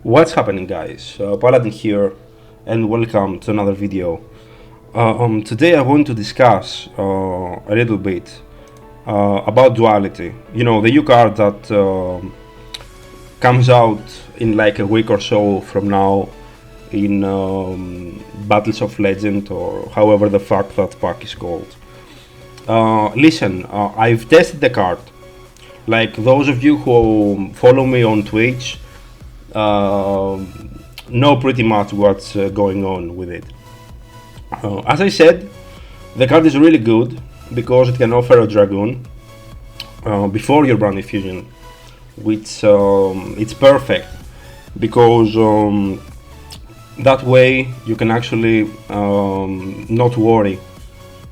What's happening, guys? Paladin here, and welcome to another video. Today I want to discuss a little bit about Duality. You know, the new card that comes out in like a week or so from now in Battles of Legend, or however the fuck that pack is called. Listen, I've tested the card. Like those of you who follow me on Twitch uh, know pretty much what's going on with it. As I said, the card is really good because it can offer a dragoon before your brand fusion, which it's perfect because that way you can actually not worry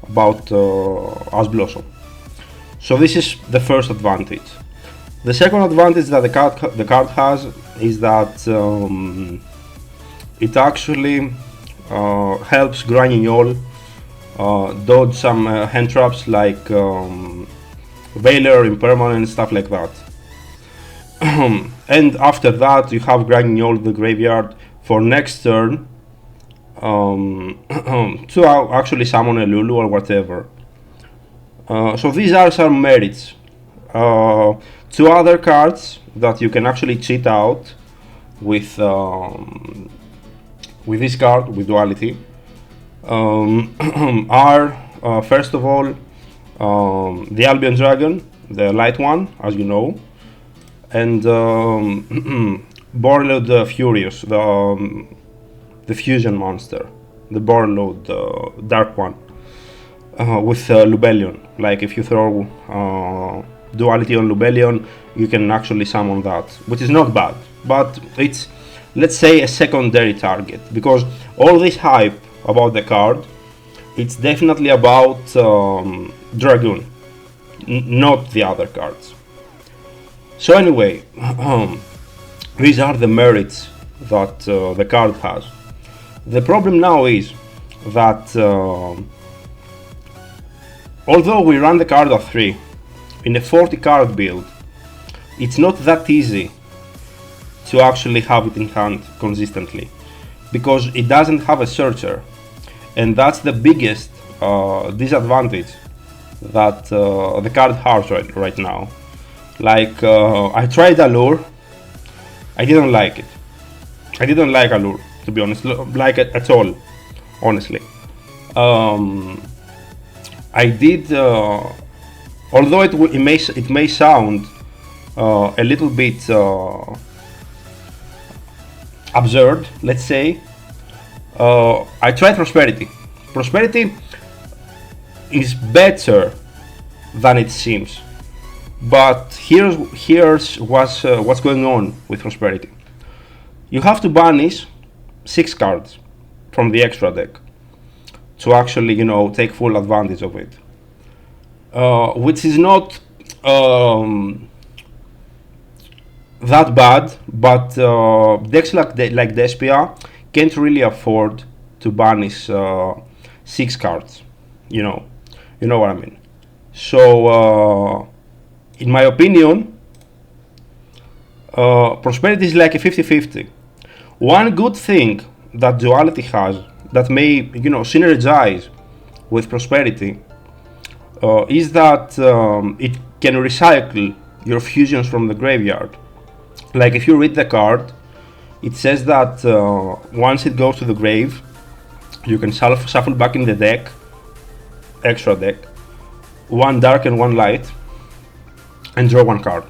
about Ash Blossom. So this is the first advantage. The second advantage that the card has is that it actually helps Granignol dodge some hand traps like Veiler, Impermanent, stuff like that. And after that, you have Granignol the graveyard for next turn to actually summon a Lulu or whatever. So these are some merits. Two other cards that you can actually cheat out with this card, with Duality, are first of all the Albion Dragon, the light one, as you know, and Borreload Furious, the fusion monster, the Borreload dark one, with Lubellion. Like if you throw Duality on Lubellion, you can actually summon that, which is not bad, but it's, let's say, a secondary target, because all this hype about the card, it's definitely about Dragoon, not the other cards. So anyway, these are the merits that the card has. The problem now is that although we run the card at 3 in a 40 card build, it's not that easy to actually have it in hand consistently, because it doesn't have a searcher, and that's the biggest disadvantage that the card has right now. Like I tried Allure, I didn't like it. I didn't like Allure, to be honest, like it at all, honestly. I did, although it may sound a little bit absurd, let's say. I tried Prosperity. Prosperity is better than it seems, but here's what's going on with Prosperity. You have to banish 6 cards from the extra deck to actually, take full advantage of it, which is not that bad, but decks like Despia can't really afford to banish 6 cards. You know what I mean. So, in my opinion, Prosperity is like a 50-50. One good thing that Duality has that may, synergize with Prosperity is that it can recycle your fusions from the graveyard. Like if you read the card, it says that once it goes to the grave, you can shuffle back in the deck, extra deck, 1 dark and 1 light, and draw 1 card.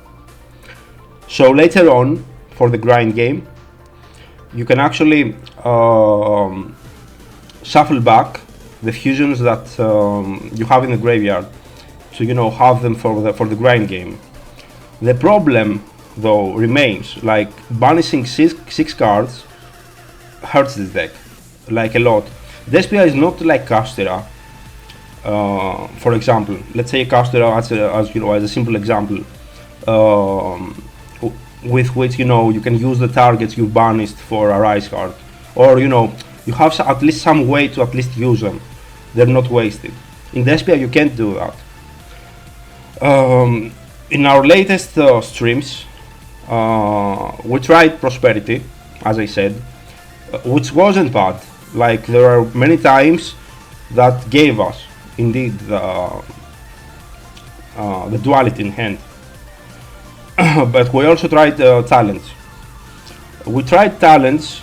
So later on, for the grind game, you can actually shuffle back the fusions that you have in the graveyard to have them for the grind game. The problem though remains, like banishing 6 cards hurts this deck like a lot. Despia is not like Castera. For example, let's say Castera as a simple example, with which you can use the targets you banished for a rise card, or you have at least some way to at least use them. They're not wasted. In Despia you can't do that. In our latest streams, we tried Prosperity, as I said, which wasn't bad. Like there are many times that gave us indeed the duality in hand. But we also tried talents. We tried talents.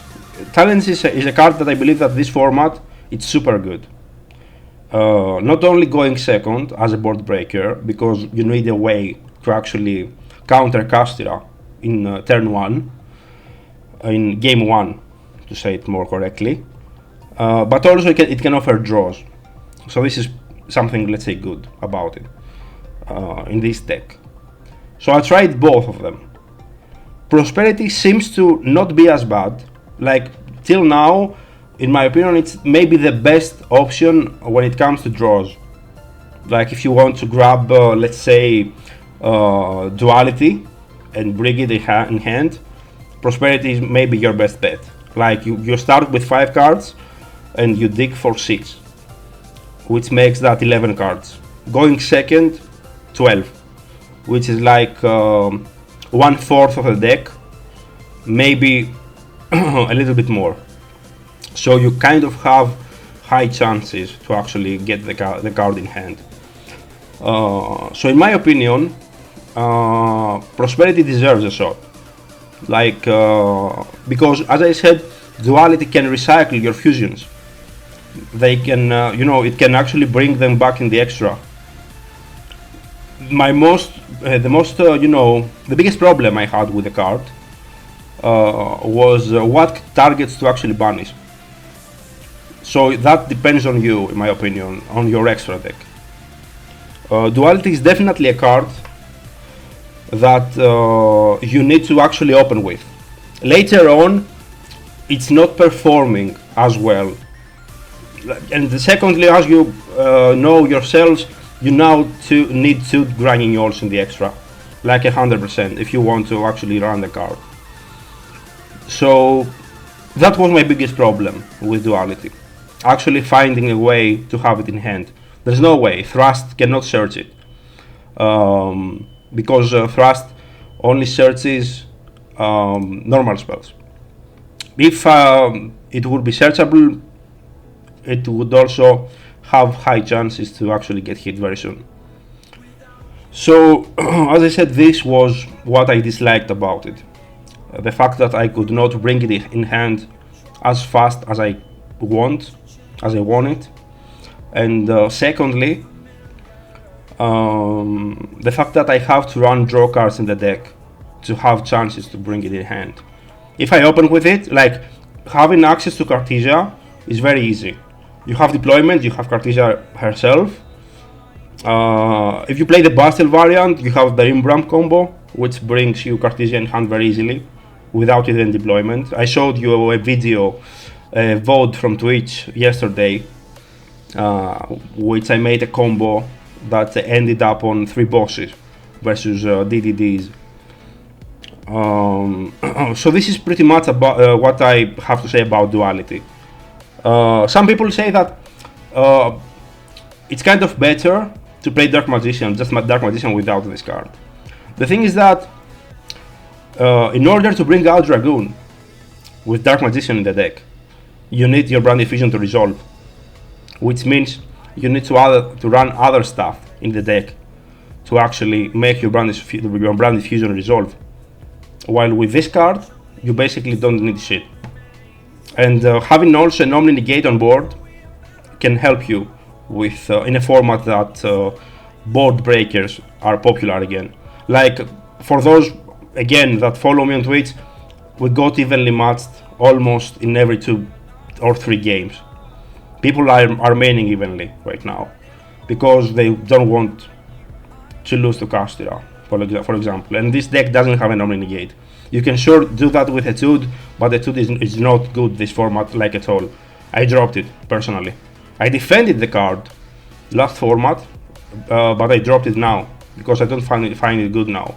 Talents is a card that I believe that this format it's super good. Not only going second as a board breaker because you need a way to actually counter Castira in turn one, in game one, to say it more correctly, but also it can offer draws. So this is something, let's say, good about it in this deck. So I tried both of them. Prosperity seems to not be as bad. Like till now, in my opinion, it's maybe the best option when it comes to draws. Like if you want to grab, let's say, Duality and bring it in hand, Prosperity is maybe your best bet. Like you start with 5 cards and you dig for 6, which makes that 11 cards. Going second, 12, which is like 1/4 of the deck, maybe a little bit more. So you kind of have high chances to actually get the card in hand. So in my opinion, Prosperity deserves a shot. Like because as I said, Duality can recycle your fusions. They can, it can actually bring them back in the extra. The biggest problem I had with the card was what targets to actually banish. So that depends on you, in my opinion, on your extra deck. Duality is definitely a card that you need to actually open with. Later on, it's not performing as well. And secondly, as you know yourselves, you now need 2 granules in the extra, like 100%, if you want to actually run the card. So that was my biggest problem with Duality. Actually finding a way to have it in hand. There's no way. Thrust cannot search it. Because Thrust only searches normal spells. If it would be searchable, it would also have high chances to actually get hit very soon. So, as I said, this was what I disliked about it. The fact that I could not bring it in hand as fast as I want it. And secondly, the fact that I have to run draw cards in the deck to have chances to bring it in hand. If I open with it, like having access to Cartesia is very easy. You have deployment, you have Cartesia herself. If you play the Bastille variant, you have the Imbram combo, which brings you Cartesia in hand very easily, without even deployment. I showed you a video, a VOD from Twitch yesterday, which I made a combo that ended up on 3 bosses versus DDDs. So this is pretty much about what I have to say about Duality. Some people say that it's kind of better to play Dark Magician, just Dark Magician without this card. The thing is that in order to bring out Dragoon with Dark Magician in the deck, you need your Brand Diffusion to resolve, which means you need to run other stuff in the deck to actually make your Brand Diffusion resolve. While with this card, you basically don't need shit. And having also an Omni Negate on board can help you with in a format that board breakers are popular again. Like for those again that follow me on Twitch, we got evenly matched almost in every 2 or 3 games. People are maining evenly right now because they don't want to lose to Castira, for example. And this deck doesn't have an Omni Negate. You can sure do that with Etude, but Etude is not good this format like at all. I dropped it personally. I defended the card last format, but I dropped it now because I don't find it good now.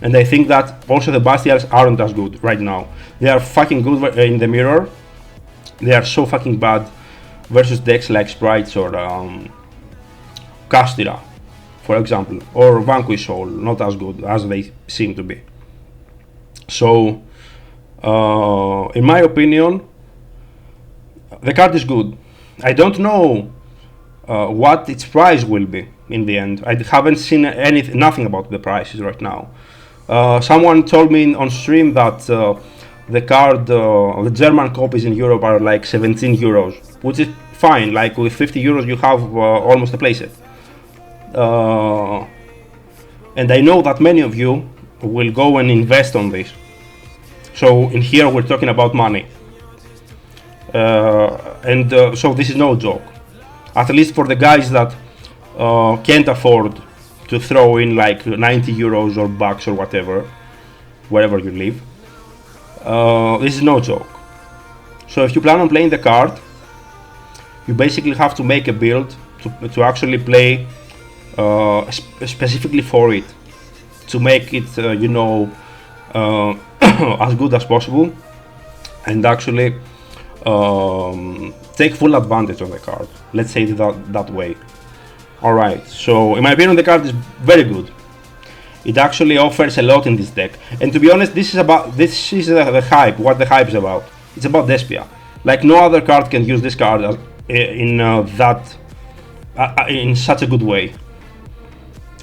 And I think that also the Bastials aren't as good right now. They are fucking good in the mirror. They are so fucking bad versus decks like Sprites or Castira, for example, or Vanquish Soul, not as good as they seem to be. So In my opinion, the card is good. I don't know what its price will be in the end. I haven't seen nothing about the prices right now. Someone told me on stream that the card, the German copies in Europe are like 17 euros, which is fine. Like with 50 euros, you have almost a playset. And I know that many of you will go and invest on this. So in here we're talking about money. So this is no joke. At least for the guys that can't afford to throw in like 90 euros or bucks or whatever, wherever you live. This is no joke. So if you plan on playing the card, you basically have to make a build to actually play specifically for it, to make it as good as possible, and actually take full advantage of the card. Let's say it that way. Alright, so in my opinion the card is very good. It actually offers a lot in this deck, and to be honest, this is the hype. What the hype is about? It's about Despia. Like no other card can use this card in such a good way.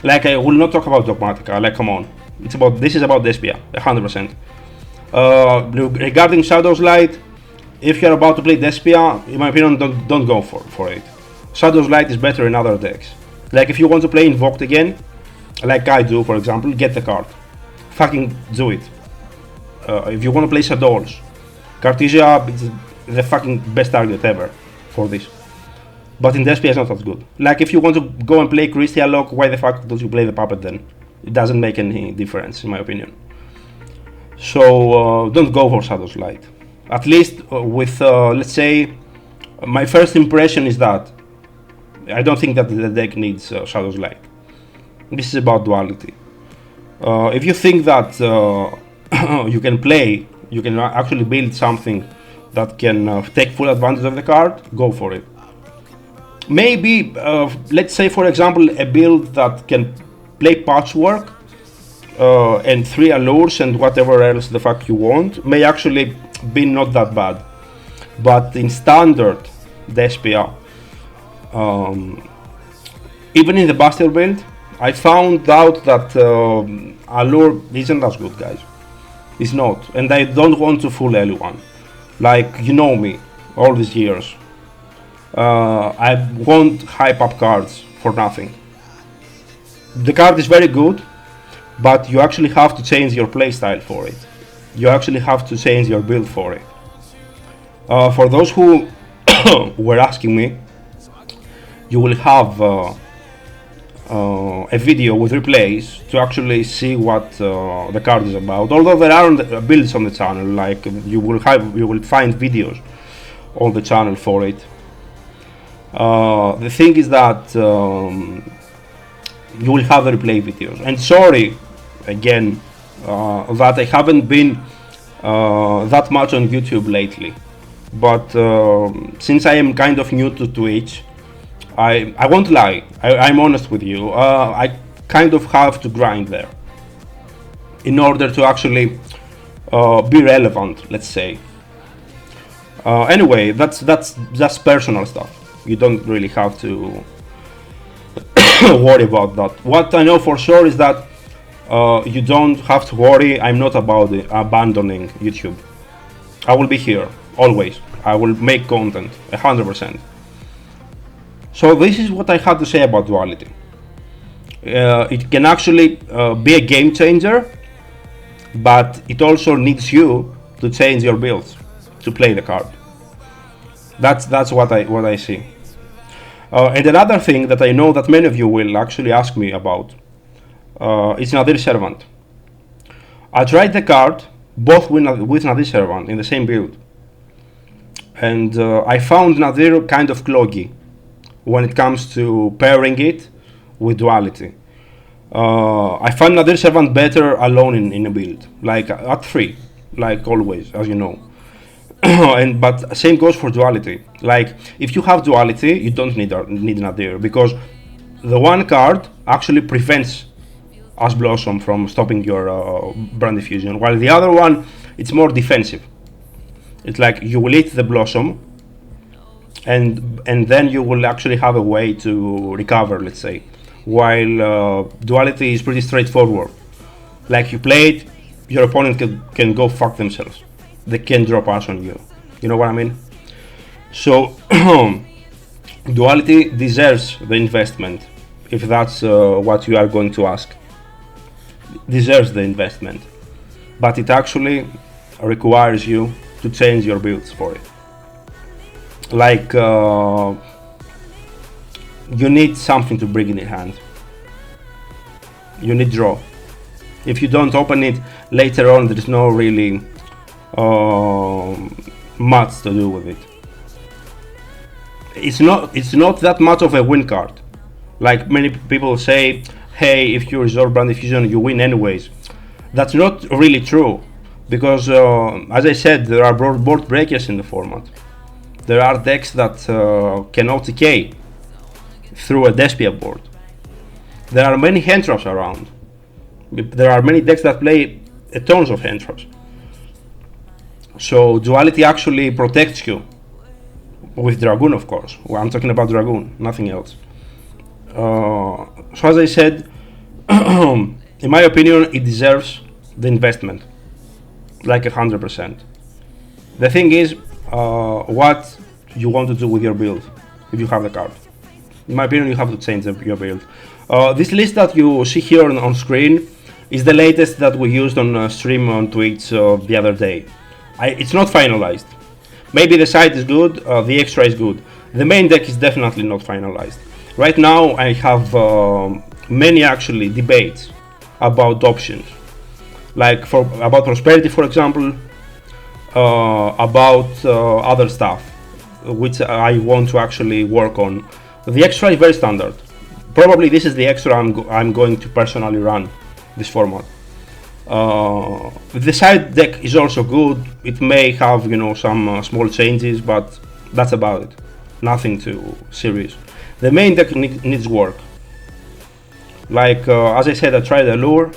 Like I will not talk about Dogmatica. Like come on, this is about Despia, 100%. Regarding Shadow's Light, if you're about to play Despia, in my opinion, don't go for it. Shadow's Light is better in other decks. Like if you want to play Invoked again, like I do, for example, get the card. Fucking do it. If you want to play Shadows, Cartesia is the fucking best target ever for this. But in Despia it's not as good. Like if you want to go and play Crystal Lock, why the fuck don't you play the Puppet then? It doesn't make any difference in my opinion. So don't go for Shadow's Light. At least with, let's say, my first impression is that I don't think that the deck needs Shadow's Light. This is about Duality. If you think that you can actually build something that can take full advantage of the card, go for it. Maybe, let's say for example, a build that can play Patchwork and 3 allures and whatever else the fuck you want may actually be not that bad. But in standard Despia, even in the Buster build, I found out that allure isn't as good, guys. It's not, and I don't want to fool anyone. Like, you know me, all these years. I won't hype up cards for nothing. The card is very good, but you actually have to change your playstyle for it. You actually have to change your build for it. For those who were asking me, you will have a video with replays to actually see what the card is about. Although there aren't builds on the channel, like you will find videos on the channel for it. The thing is that you will have the replay videos. And sorry again that I haven't been that much on YouTube lately, but since I am kind of new to Twitch, I won't lie, I'm honest with you, I kind of have to grind there in order to actually be relevant, let's say. Anyway, that's just personal stuff. You don't really have to worry about that. What I know for sure is that you don't have to worry. I'm not about abandoning YouTube. I will be here always. I will make content 100%. So this is what I had to say about Duality. It can actually be a game changer, but it also needs you to change your builds to play the card. That's what I see. And another thing that I know that many of you will actually ask me about is Nadir Servant. I tried the card both with Nadir Servant in the same build, and I found Nadir kind of cloggy when it comes to pairing it with Duality. I find Nadir Servant better alone in a build, like at 3, like always, as you know. But same goes for Duality. Like if you have Duality, you don't need Nadir, because the one card actually prevents Ash Blossom from stopping your Brand Diffusion, while the other one it's more defensive. It's like you will eat the blossom, and then you will actually have a way to recover, let's say. While duality is pretty straightforward. Like you play it, your opponent can go fuck themselves. They can drop us on you. You know what I mean? So duality deserves the investment, if that's what you are going to ask. Deserves the investment, but it actually requires you to change your builds for it. Like you need something to bring in your hand. You need draw. If you don't open it later on, there is no really much to do with it. It's not that much of a win card. Like many people say, hey, if you resort Brand Diffusion, you win anyways. That's not really true, because as I said, there are board breakers in the format. There are decks that can OTK through a Despia board. There are many hand traps around. There are many decks that play tons of hand traps. So duality actually protects you with Dragoon, of course. Well, I'm talking about Dragoon, nothing else. So as I said, in my opinion, it deserves the investment, like 100%. The thing is, what you want to do with your build if you have the card. In my opinion, you have to change your build. This list that you see here on screen is the latest that we used on stream on Twitch the other day. It's not finalized. Maybe the site is good, the extra is good. The main deck is definitely not finalized. Right now I have many actually debates about options, like about prosperity, for example, about other stuff which I want to actually work on. The extra is very standard. Probably this is the extra I'm going to personally run this format. The side deck is also good. It may have, you know, some small changes, but that's about it. Nothing too serious. The main deck needs work. Like as I said, I tried Allure.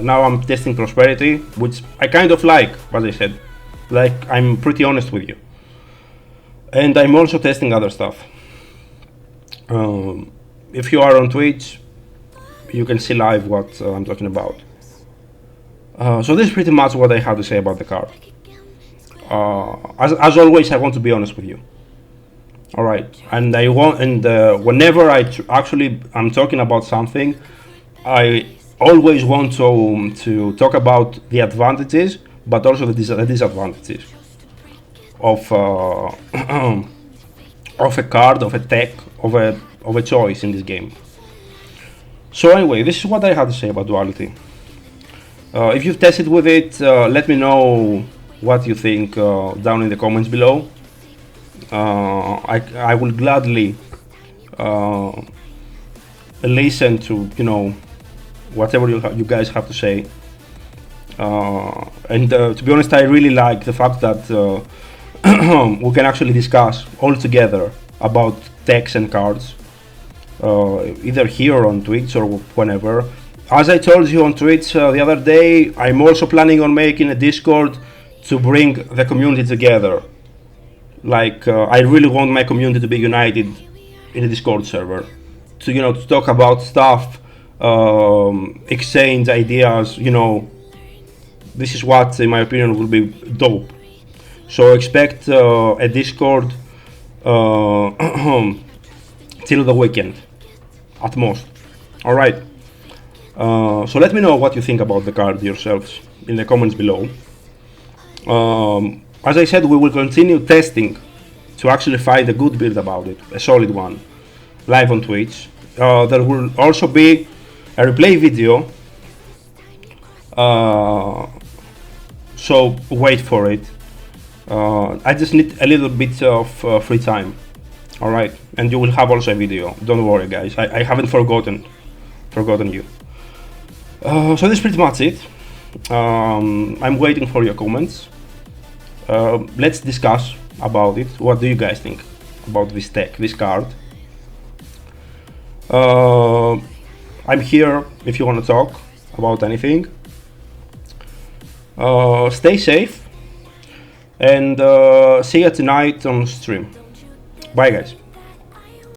Now I'm testing Prosperity, which I kind of like, as I said. Like, I'm pretty honest with you. And I'm also testing other stuff. If you are on Twitch, you can see live what I'm talking about. So this is pretty much what I have to say about the card. As always, I want to be honest with you. All right, and whenever I'm talking about something, I always want to talk about the advantages, but also the disadvantages of of a card, of a tech, of a choice in this game. So anyway, this is what I have to say about Duality. If you've tested with it, let me know what you think down in the comments below. I will gladly listen to, you know, whatever you guys have to say. And to be honest, I really like the fact that we can actually discuss all together about decks and cards, either here on Twitch or whenever. As I told you on Twitch the other day, I'm also planning on making a Discord to bring the community together. Like, I really want my community to be united in a Discord server, to, you know, to talk about stuff, exchange ideas. You know, this is what, in my opinion, will be dope. So expect a Discord till the weekend, at most. All right. So let me know what you think about the card yourselves in the comments below. As I said, we will continue testing to actually find a good build about it, a solid one, live on Twitch. There will also be a replay video, so wait for it. I just need a little bit of free time. Alright, and you will have also a video, don't worry guys, I haven't forgotten you. So this is pretty much it. I'm waiting for your comments. Let's discuss about it. What do you guys think about this deck, this card? I'm here if you want to talk about anything. Stay safe, and see you tonight on stream. Bye, guys.